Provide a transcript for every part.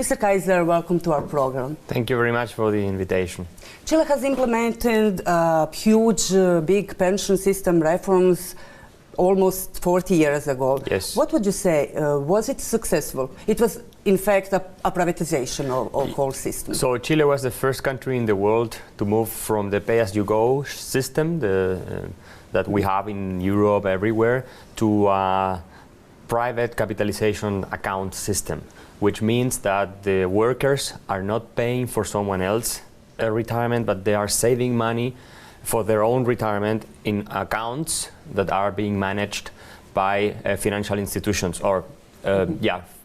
Mr. Kaiser, welcome to our program. Thank you very much for the invitation. Chile has implemented huge, big pension system reforms almost 40 years ago. Yes. What would you say? Was it successful? It was, in fact, a privatization of whole system. So Chile was the first country in the world to move from the pay-as-you-go system that we have in Europe everywhere to a private capitalization account system, which means that the workers are not paying for someone else a retirement, but they are saving money for their own retirement in accounts that are being managed by financial institutions or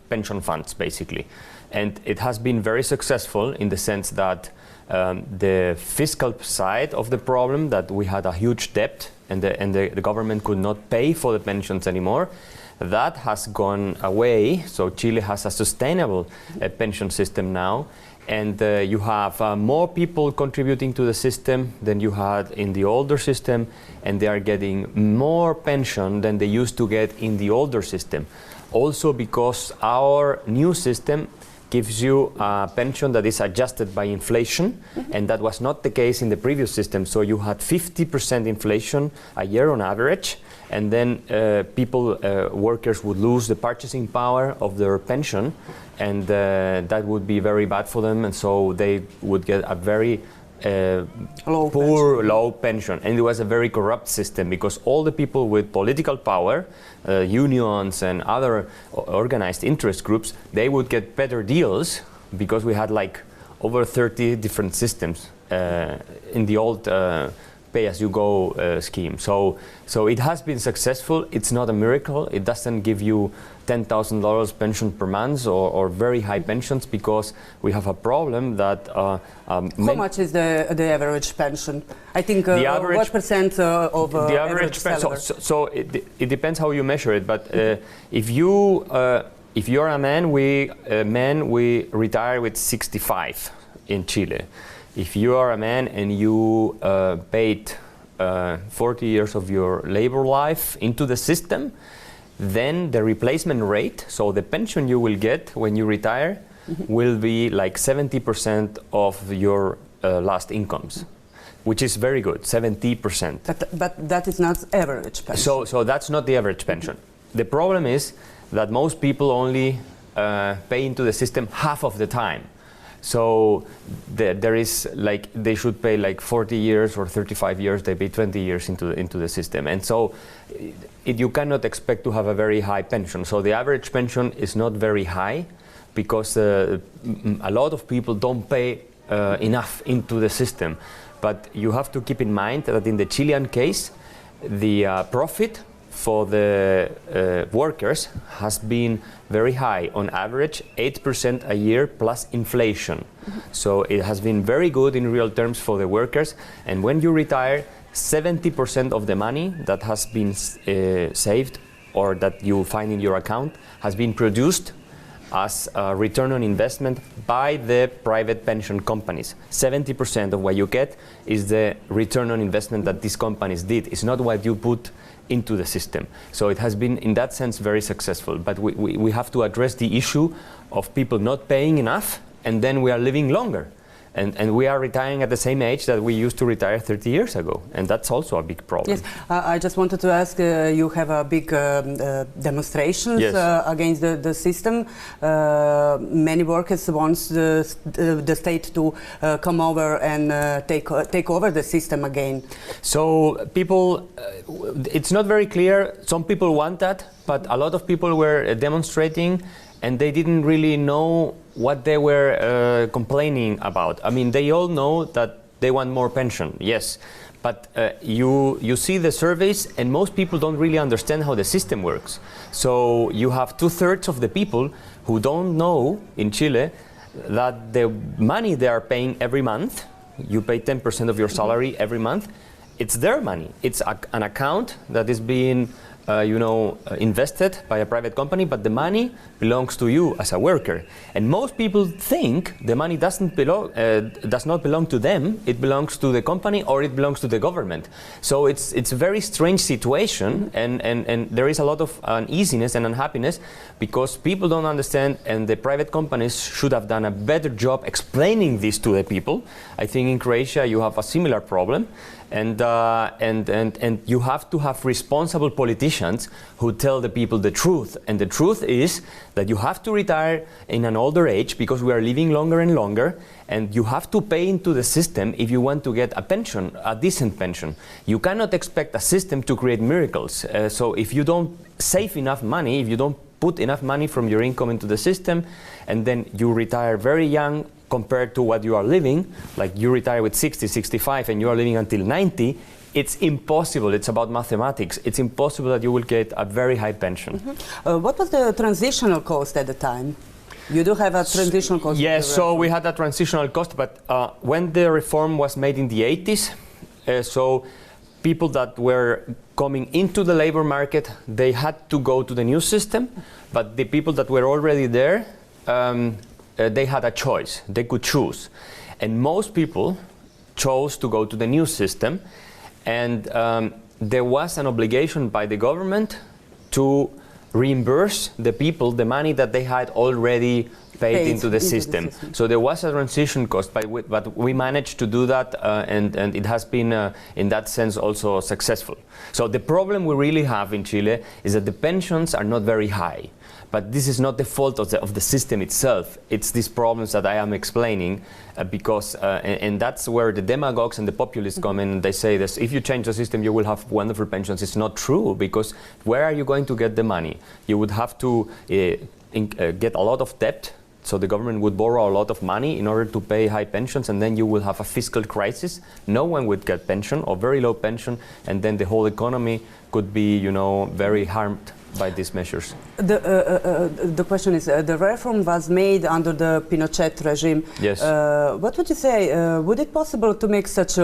pension funds, basically. And it has been very successful in the sense that the fiscal side of the problem, that we had a huge debt and the government could not pay for the pensions anymore, that has gone away. So Chile has a sustainable pension system now, and you have more people contributing to the system than you had in the older system, and they are getting more pension than they used to get in the older system. Also because our new system gives you a pension that is adjusted by inflation, and that was not the case in the previous system. So you had 50% inflation a year on average, and then workers would lose the purchasing power of their pension, and that would be very bad for them, and so they would get a very low pension. And it was a very corrupt system because all the people with political power, unions and other organized interest groups, they would get better deals because we had like over 30 different systems in the old pay-as-you-go scheme. So it has been successful. It's not a miracle. It doesn't give you $10,000 pension per month or very high pensions, because we have a problem that how much is the average pension? I think what percent of the average pension? So it depends how you measure it. But if you're a man, we retire with 65 in Chile. If you are a man and you paid 40 years of your labor life into the system, then the replacement rate, so the pension you will get when you retire, will be like 70% of your last incomes, which is very good, 70%. But that is not average pension. So that's not the average pension. The problem is that most people only pay into the system half of the time. So there is like, they should pay like 40 years or 35 years, they pay 20 years into the system. And so you cannot expect to have a very high pension. So the average pension is not very high because a lot of people don't pay enough into the system. But you have to keep in mind that in the Chilean case, the profit for the workers has been very high, on average 8% a year plus inflation. So it has been very good in real terms for the workers, and when you retire, 70% of the money that has been saved or that you find in your account has been produced as a return on investment by the private pension companies. 70% of what you get is the return on investment that these companies did. It's not what you put into the system. So it has been, in that sense, very successful. But we have to address the issue of people not paying enough, and then we are living longer. And we are retiring at the same age that we used to retire 30 years ago. And that's also a big problem. Yes, I just wanted to ask, you have a big demonstrations against the system. Many workers want the state to come over and take over the system again. So people, it's not very clear. Some people want that, but a lot of people were demonstrating and they didn't really know what they were complaining about. I mean, they all know that they want more pension, yes, but you see the surveys and most people don't really understand how the system works. So you have 2/3 of the people who don't know in Chile that the money they are paying every month, you pay 10% of your salary every month, it's their money. It's an account that is being invested by a private company, but the money belongs to you as a worker. And most people think the money does not belong to them. It belongs to the company or it belongs to the government. So it's a very strange situation, and there is a lot of uneasiness and unhappiness because people don't understand, and the private companies should have done a better job explaining this to the people. I think in Croatia you have a similar problem. And you have to have responsible politicians who tell the people the truth. And the truth is that you have to retire in an older age because we are living longer and longer, and you have to pay into the system if you want to get a pension, a decent pension. You cannot expect a system to create miracles. So if you don't save enough money, if you don't put enough money from your income into the system, and then you retire very young, compared to what you are living, like you retire with 60, 65 and you are living until 90, it's impossible. It's about mathematics. It's impossible that you will get a very high pension. What was the transitional cost at the time? You do have a transitional cost? Yes, so we had a transitional cost, but when the reform was made in the 80s, so people that were coming into the labor market, they had to go to the new system, but the people that were already there, they had a choice. They could choose. And most people chose to go to the new system. And there was an obligation by the government to reimburse the people the money that they had already paid into the system. So there was a transition cost, but we managed to do that, and it has been, in that sense, also successful. So the problem we really have in Chile is that the pensions are not very high. But this is not the fault of the system itself. It's these problems that I am explaining, because, and that's where the demagogues and the populists come in, and they say this: if you change the system, you will have wonderful pensions. It's not true, because where are you going to get the money? You would have to get a lot of debt. So the government would borrow a lot of money in order to pay high pensions, and then you will have a fiscal crisis. No one would get pension or very low pension, and then the whole economy could be, very harmed by these measures. The question is, the reform was made under the Pinochet regime. Yes. What would you say? Would it possible to make such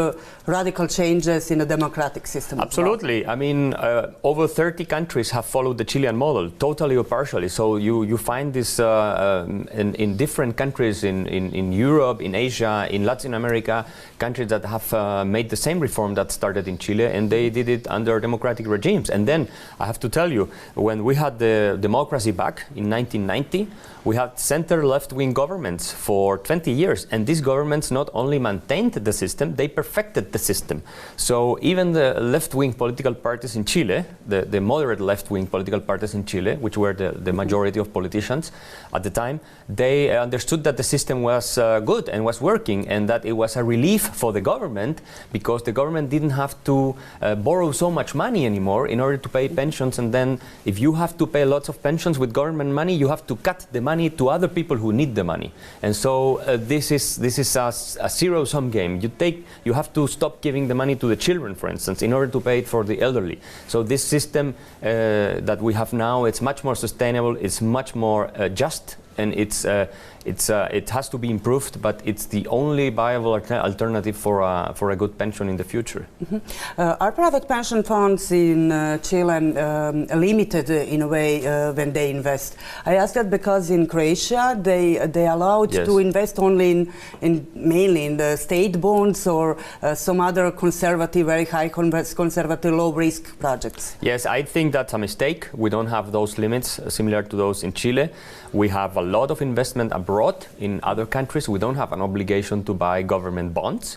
radical changes in a democratic system? Absolutely. I mean, over 30 countries have followed the Chilean model, totally or partially. So you find this in different countries in Europe, in Asia, in Latin America, countries that have made the same reform that started in Chile, and they did it under democratic regimes. And then I have to tell you, when we had the democracy back in 1990, we had center-left-wing governments for 20 years, and these governments not only maintained the system, they perfected the system. So even the left-wing political parties in Chile, the moderate left-wing political parties in Chile, which were the majority of politicians at the time, they understood that the system was good and was working, and that it was a relief for the government, because the government didn't have to borrow so much money anymore in order to pay pensions. And then if you have to pay lots of pensions with government money, you have to cut the money to other people who need the money. And so this is a zero-sum game. You have to stop giving the money to the children, for instance, in order to pay it for the elderly. So this system that we have now, it's much more sustainable, it's much more just, and it has to be improved, but it's the only viable alternative for a good pension in the future. Are private pension funds in Chile limited in a way when they invest? I ask that because in Croatia they allowed to invest only mainly in the state bonds or some other conservative, very high conservative, low risk projects. Yes, I think that's a mistake. We don't have those limits similar to those in Chile. We have a lot of investment abroad in other countries. We don't have an obligation to buy government bonds,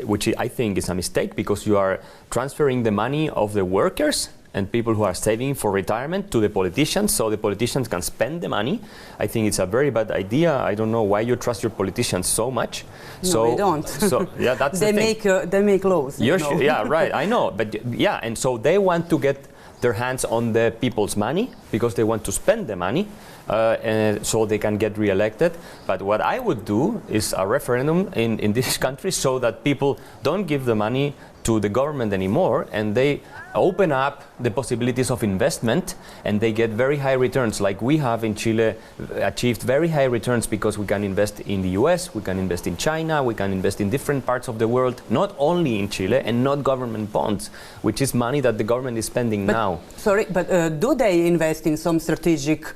which I think is a mistake, because you are transferring the money of the workers and people who are saving for retirement to the politicians, so the politicians can spend the money. I think it's a very bad idea. I don't know why you trust your politicians so much. No, they don't. So yeah, that's the thing. They make laws. Yeah, right. I know, but yeah, and so they want to get their hands on the people's money because they want to spend the money, and so they can get re-elected. But what I would do is a referendum in this country, so that people don't give the money to the government anymore, and they open up the possibilities of investment, and they get very high returns. Like we have in Chile achieved very high returns because we can invest in the US, we can invest in China, we can invest in different parts of the world, not only in Chile, and not government bonds, which is money that the government is spending now. Sorry, but do they invest in some strategic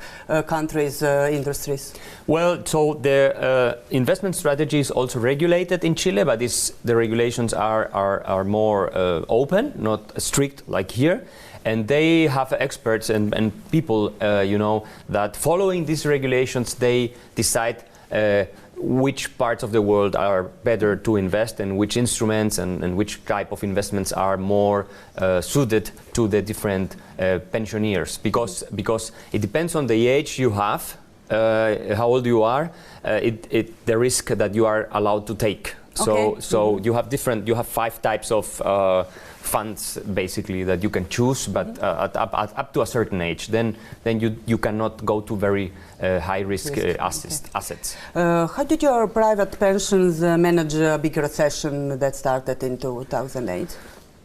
countries' industries? Well, so the investment strategy is also regulated in Chile, but the regulations are more open, not strict like here. And they have experts and people, that following these regulations, they decide which parts of the world are better to invest and which instruments and which type of investments are more suited to the different pensioners. Because it depends on the age you have, how old you are, the risk that you are allowed to take. So you have 5 types of funds basically that you can choose, but up to a certain age, then you cannot go to very high risk assets. How did your private pensions manage a big recession that started in 2008?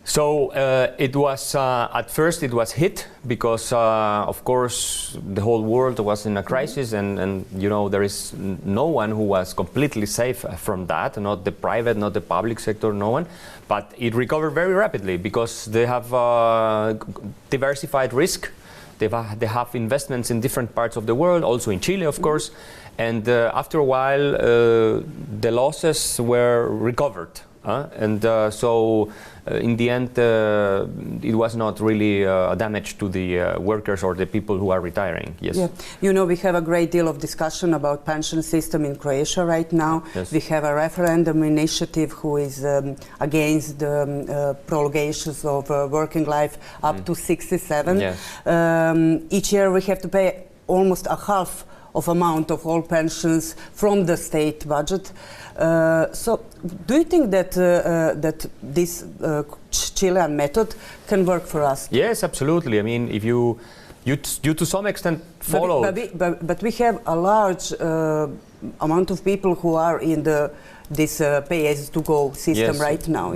So it was at first it was hit because of course the whole world was in a crisis, and there is no one who was completely safe from that, not the private, not the public sector, no one. But it recovered very rapidly because they have diversified risk. They have investments in different parts of the world, also in Chile, of course. And after a while, the losses were recovered. So in the end, it was not really damage to the workers or the people who are retaring. Yes. Yeah. We have a great deal of discussion about pension system in Croatia right now. Yes. We have a referendum initiative who is against the prolongations of working life up to 67. Yes. Each year we have to pay almost a half of amount of all pensions from the state budget. So, do you think that that this Chilean method can work for us? Yes, absolutely. I mean, if you to some extent follow. But we have a large amount of people who are in this pay-as-to-go system right now.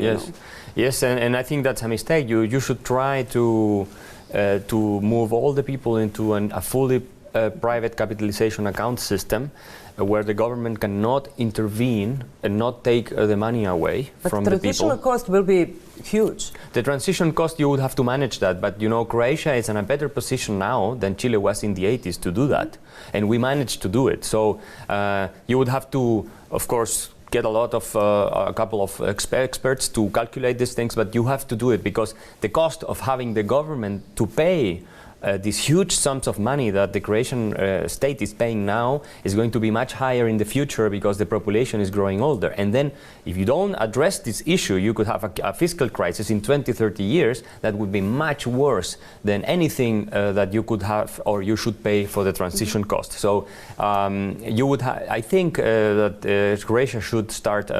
Yes, and I think that's a mistake. You should try to move all the people into a fully private capitalization account system where the government cannot intervene and not take the money away from the people. But the transitional cost will be huge. The transition cost, you would have to manage that, but Croatia is in a better position now than Chile was in the 80s to do that, and we managed to do it. So you would have to, of course, get a couple of experts to calculate these things, but you have to do it because the cost of having the government to pay these huge sums of money that the Croatian state is paying now is going to be much higher in the future because the population is growing older. And then if you don't address this issue, you could have a fiscal crisis in 20, 30 years that would be much worse than anything that you could have or you should pay for the transition cost. So I think that Croatia should start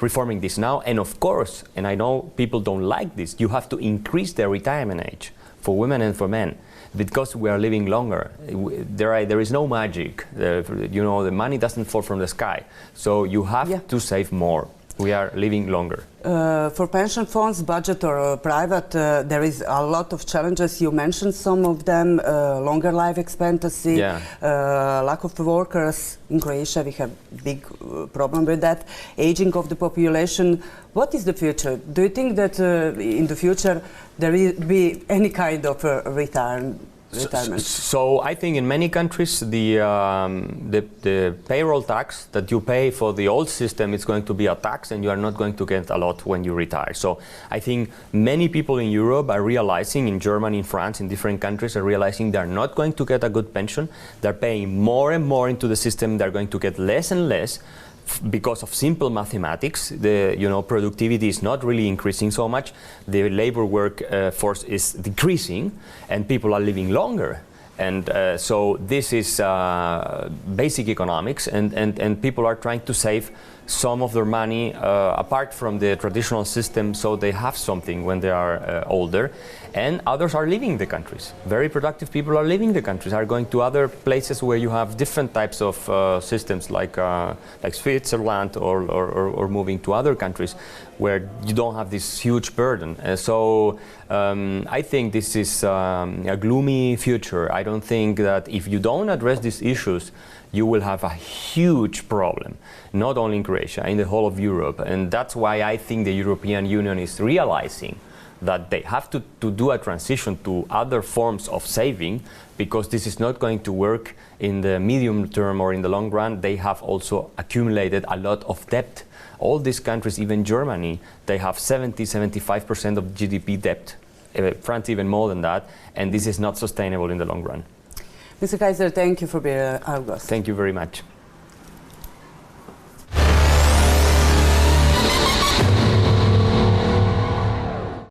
reforming this now. And of course, and I know people don't like this, you have to increase the retirement age for women and for men, because we are living longer. There is no magic. The money doesn't fall from the sky. So you have to save more. We are living longer. For pension funds, budget or private, there is a lot of challenges. You mentioned some of them, longer life expectancy, lack of workers. In Croatia, we have a big problem with that. Aging of the population. What is the future? Do you think that in the future there will be any kind of retirement? So I think in many countries the payroll tax that you pay for the old system is going to be a tax, and you are not going to get a lot when you retire. So I think many people in Europe are realizing, in Germany, in France, in different countries, are realizing they're not going to get a good pension. They're paying more and more into the system. They're going to get less and less. Because of simple mathematics, the productivity is not really increasing so much. The labor work force is decreasing, and people are living longer. And so this is basic economics, and people are trying to save some of their money apart from the traditional system, so they have something when they are older, and others are leaving the countries. Very productive people are leaving the countries, are going to other places where you have different types of systems, like Switzerland, or moving to other countries where you don't have this huge burden. So I think this is a gloomy future. I don't think that if you don't address these issues, you will have a huge problem, not only in Croatia, in the whole of Europe. And that's why I think the European Union is realizing that they have to do a transition to other forms of saving, because this is not going to work in the medium term or in the long run. They have also accumulated a lot of debt. All these countries, even Germany, they have 70–75% of GDP debt, France even more than that, and this is not sustainable in the long run. Mr. Kaiser, thank you for being our guest. Thank you very much.